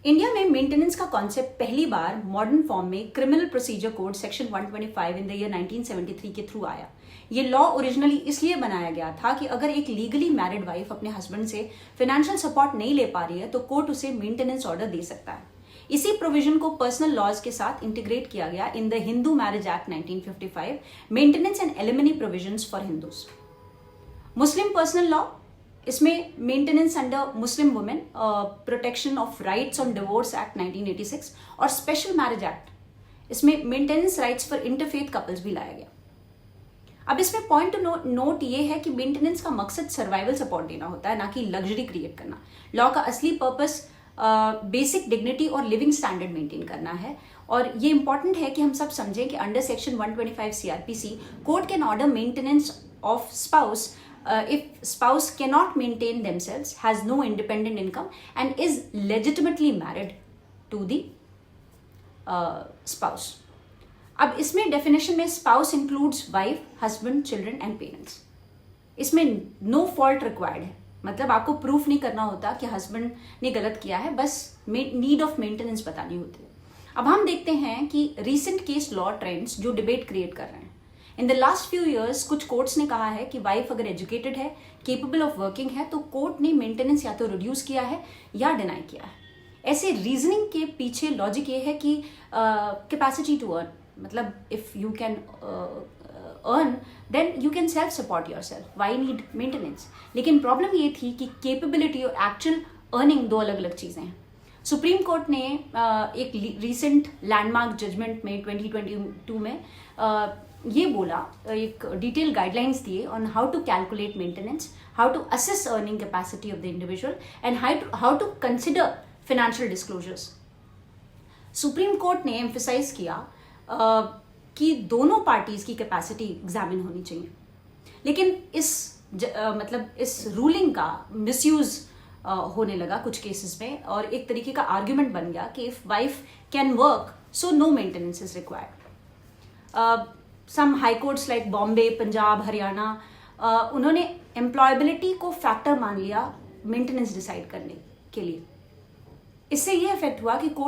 India में maintenance का concept पहली बार मॉडर्न फॉर्म में criminal procedure code section 125 in the year 1973 के थ्रू आया। ये लॉ ओरिजिनली इसलिए बनाया गया था कि अगर एक लीगली मैरिड वाइफ अपने हस्बैंड से फाइनेंशियल सपोर्ट नहीं ले पा रही है तो कोर्ट उसे मेंटेनेंस ऑर्डर दे सकता है। इसी प्रोविजन को पर्सनल लॉज के साथ इंटीग्रेट किया गया in the Hindu marriage act 1955, maintenance and alimony provisions for Hindus. Muslim personal law, इसमें maintenance under Muslim women, protection of rights on divorce act 1986 और स्पेशल मैरिज एक्ट, इसमें maintenance rights for interfaith couples भी लाया गया। अब इसमें point two note ये है कि मेंटेनेंस का मकसद सर्वाइवल सपोर्ट देना होता है, ना कि लग्जरी क्रिएट करना। लॉ का असली पर्पस बेसिक डिग्निटी और लिविंग स्टैंडर्ड मेंटेन करना है। और ये इंपॉर्टेंट है कि हम सब समझें कि under section 125 CRPC court can order maintenance of spouse if spouse cannot maintain themselves, has no independent income and is legitimately married to the spouse. अब इसमें डेफिनेशन में spouse includes wife, husband, children and parents. इसमें no fault required है, मतलब आपको proof नहीं करना होता कि हस्बैंड ने गलत किया है, बस नीड ऑफ मेंटेनेंस बतानी होती है। अब हम देखते हैं कि रीसेंट केस लॉ ट्रेंड्स जो डिबेट क्रिएट कर रहे हैं। In the last few years कुछ कोर्ट्स ने कहा है कि वाइफ अगर एजुकेटेड है, केपेबल ऑफ वर्किंग है, तो कोर्ट ने मेंटेनेंस या तो रिड्यूस किया है या डिनाई किया है। ऐसे रीजनिंग के पीछे लॉजिक ये है कि कैपेसिटी टू अर्न, मतलब if you can earn then you can self support yourself, why need maintenance. लेकिन प्रॉब्लम ये थी कि केपेबिलिटी और एक्चुअल अर्निंग दो अलग अलग चीजें हैं। सुप्रीम कोर्ट ने एक रीसेंट लैंडमार्क जजमेंट में 2022 में ये बोला, एक डिटेल गाइडलाइंस दिए on how to calculate maintenance, how to assess earning capacity of the individual and how to consider financial disclosures. Supreme court ने एम्फसाइज किया कि दोनों पार्टीज की कैपेसिटी एग्जामिन होनी चाहिए। लेकिन इस रूलिंग का मिसयूज होने लगा कुछ केसेस में, और एक तरीके का आर्ग्यूमेंट बन गया कि if wife can work so no maintenance is required. Some high courts like Bombay, Punjab, Haryana, उन्होंने एम्प्लॉयबिलिटी को फैक्टर मान लिया मेंटेनेंस डिसाइड करने के लिए। इससे ये इफेक्ट हुआ कि कोर्ट